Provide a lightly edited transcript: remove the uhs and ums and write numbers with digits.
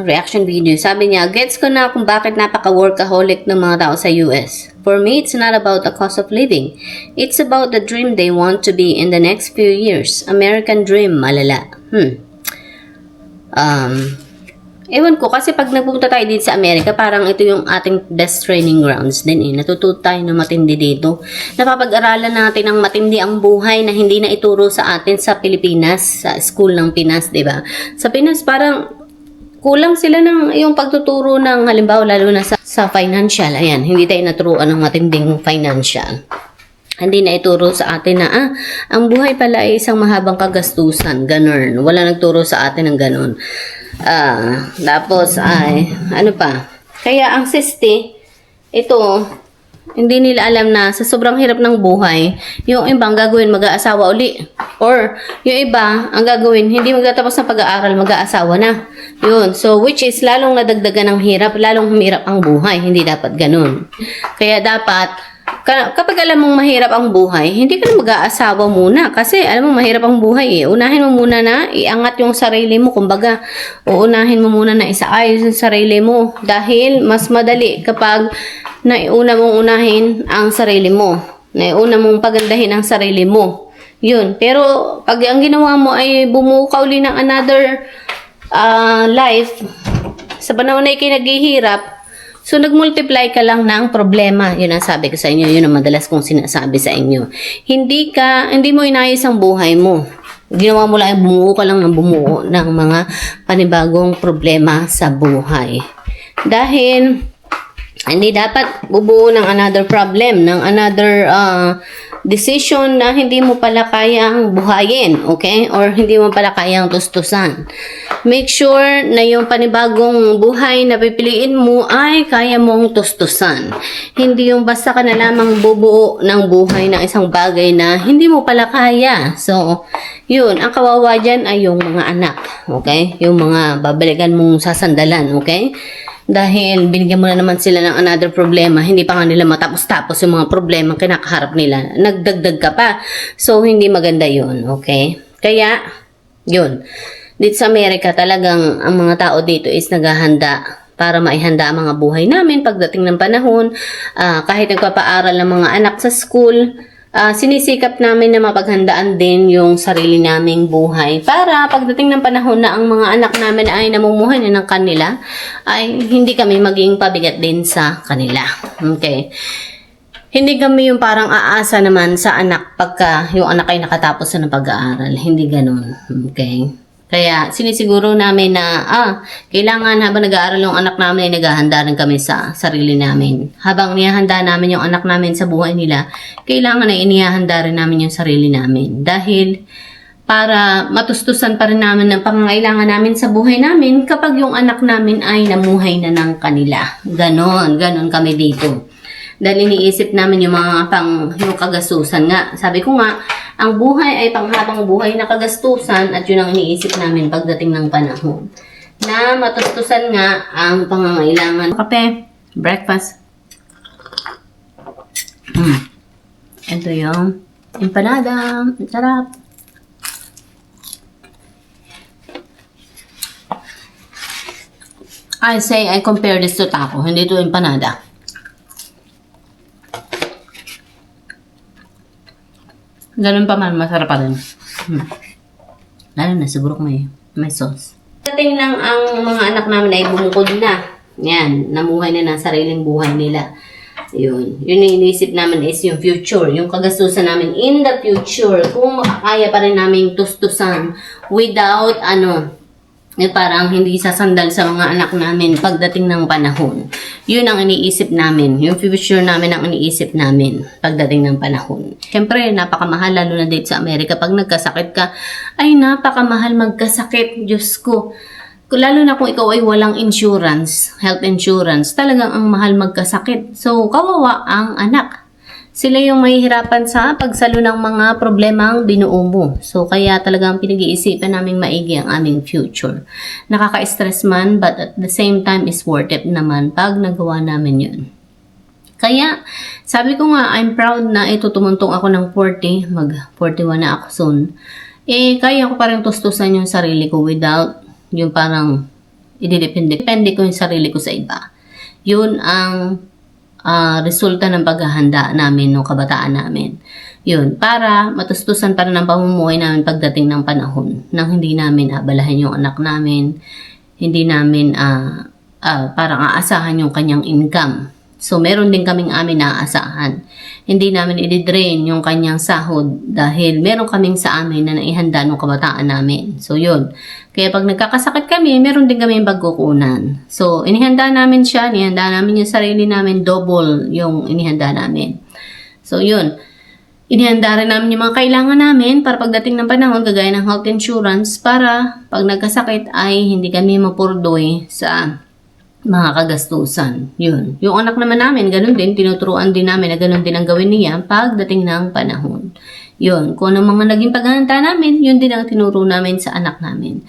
reaction video. Sabi niya, gets ko na kung bakit napaka-workaholic ng mga tao sa US. For me, it's not about the cost of living. It's about the dream they want to be in the next few years. American dream, malala. Ewan ko, kasi pag nagpunta tayo dito sa Amerika, parang ito yung ating best training grounds din eh. Natututo tayo na matindi dito. Napapag-aralan natin ang matindi ang buhay na hindi na ituro sa atin sa Pilipinas, sa school ng Pinas, di ba? Sa Pinas, parang kulang sila ng yung pagtuturo ng halimbawa, lalo na sa financial. Ayan, hindi tayo naturuan ng matinding financial. Hindi na ituro sa atin na, ang buhay pala ay isang mahabang kagastusan, ganun. Wala nagturo sa atin ng ganun. Tapos ay ano pa, kaya ang siste ito, hindi nila alam na sa sobrang hirap ng buhay, yung ibang gagawin mag-aasawa uli, or yung iba ang gagawin hindi magtatapos ng pag-aaral, mag-aasawa na yun. So which is lalong nadagdagan ng hirap, lalong humirap ang buhay. Hindi dapat ganun. Kaya dapat kapag alam mong mahirap ang buhay, hindi ka na mag-aasawa muna. Kasi alam mong mahirap ang buhay eh. Unahin mo muna na iangat yung sarili mo. Kumbaga, uunahin mo muna na isaayos yung sarili mo. Dahil mas madali kapag naiuna mong unahin ang sarili mo. Naiuna mong pagandahin ang sarili mo. Yun. Pero pag ang ginawa mo ay bumuo ka uli ng another life, sa panahon na ikinaghihirap, so, nag-multiply ka lang ng problema. Yun ang sabi ko sa inyo. Yun ang madalas kong sinasabi sa inyo. Hindi mo inayos ang buhay mo. Ginawa mo lang, bumuo ka lang ng bumuo ng mga panibagong problema sa buhay. Dahil, hindi dapat bubuo ng another problem, ng another decision na hindi mo pala kayang buhayin, okay? Or hindi mo pala kayang tustusan. Make sure na yung panibagong buhay na pipiliin mo ay kaya mong tustusan. Hindi yung basta ka na lamang bubuo ng buhay ng isang bagay na hindi mo pala kaya. So, yun, ang kawawa dyan ay yung mga anak, okay? Yung mga babalikan mong sasandalan, okay? Dahil binigyan mo na naman sila ng another problema, hindi pa nga nila matapos-tapos yung mga problema kinakaharap nila. Nagdagdag ka pa. So, hindi maganda yun, okay? Kaya, yun. Dito sa Amerika, talagang ang mga tao dito is naghahanda para maihanda ang mga buhay namin pagdating ng panahon. Kahit nagpapaaral ng mga anak sa school, sinisikap namin na mapaghandaan din yung sarili naming buhay para pagdating ng panahon na ang mga anak namin ay namumuhay na ng kanila, ay hindi kami maging pabigat din sa kanila. Okay? Hindi kami yung parang aasa naman sa anak pagka yung anak ay nakatapos na ng pag-aaral. Hindi ganun. Okay? Kaya sinisiguro namin na kailangan habang nag-aaral yung anak namin ay naghahanda rin kami sa sarili namin. Habang niyahanda namin yung anak namin sa buhay nila, kailangan ay inihahanda rin namin yung sarili namin. Dahil para matustusan pa rin namin ng pangangailangan namin sa buhay namin kapag yung anak namin ay namuhay na ng kanila. Ganon kami dito. Dahil iniisip namin yung mga yung kagastusan nga. Sabi ko nga, ang buhay ay panghabang buhay na kagastusan at yun ang iniisip namin pagdating ng panahon. Na matustusan nga ang pangangailangan. Kape, breakfast. Ito yung empanada. Ang sarap. I compare this to taco. Hindi to empanada. Ganun pa man, masarap pa rin. Lalo na, siguro may sauce. Dating lang ang mga anak namin ay bumukod na. Yan, namuhay na ng sariling buhay nila. Yun yung iniisip namin is yung future. Yung kagastusan namin in the future. Kung makakaya pa rin namin tustusan without parang hindi sasandal sa mga anak namin pagdating ng panahon. Yun ang iniisip namin. Yung future namin ang iniisip namin pagdating ng panahon. Siyempre, napakamahal lalo na dito sa Amerika. Pag nagkasakit ka, ay napakamahal magkasakit. Diyos ko. Lalo na kung ikaw ay walang insurance, health insurance, talagang ang mahal magkasakit. So, kawawa ang anak. Sila yung mahihirapan sa pagsalo ng mga problemang binuo mo. So, kaya talagang pinag-iisipan namin maigi ang aming future. Nakaka-stress man, but at the same time is worth it naman pag nagawa namin yun. Kaya, sabi ko nga, I'm proud na ito tumuntong ako ng 40, mag-41 na ako soon. Kaya ko parang tustusan yung sarili ko without yung parang Depende ko yung sarili ko sa iba. Yun ang resulta ng paghahanda namin nung kabataan namin. Yun, para matustusan pa rin ang pamumuhay namin pagdating ng panahon nang hindi namin abalahin yung anak namin, hindi namin parang aasahan yung kanyang income. So, meron din kaming amin naaasahan. Hindi namin i-drain yung kanyang sahod dahil meron kaming sa amin na naihanda nung kabataan namin. So, yun. Kaya pag nagkakasakit kami, meron din kami pagkukunan. So, inihanda namin siya, inihanda namin yung sarili namin, double yung inihanda namin. So, yun. Inihanda rin namin yung mga kailangan namin para pagdating ng panahon, kagaya ng health insurance, para pag nagkasakit ay hindi kami mapurdoy sa mga kagastusan. Yun. Yung anak naman namin, ganun din, tinuturuan din namin na ganun din ang gawin niya pagdating ng panahon. Yun. Kung ano mga naging paghahanda namin, yun din ang tinuro namin sa anak namin.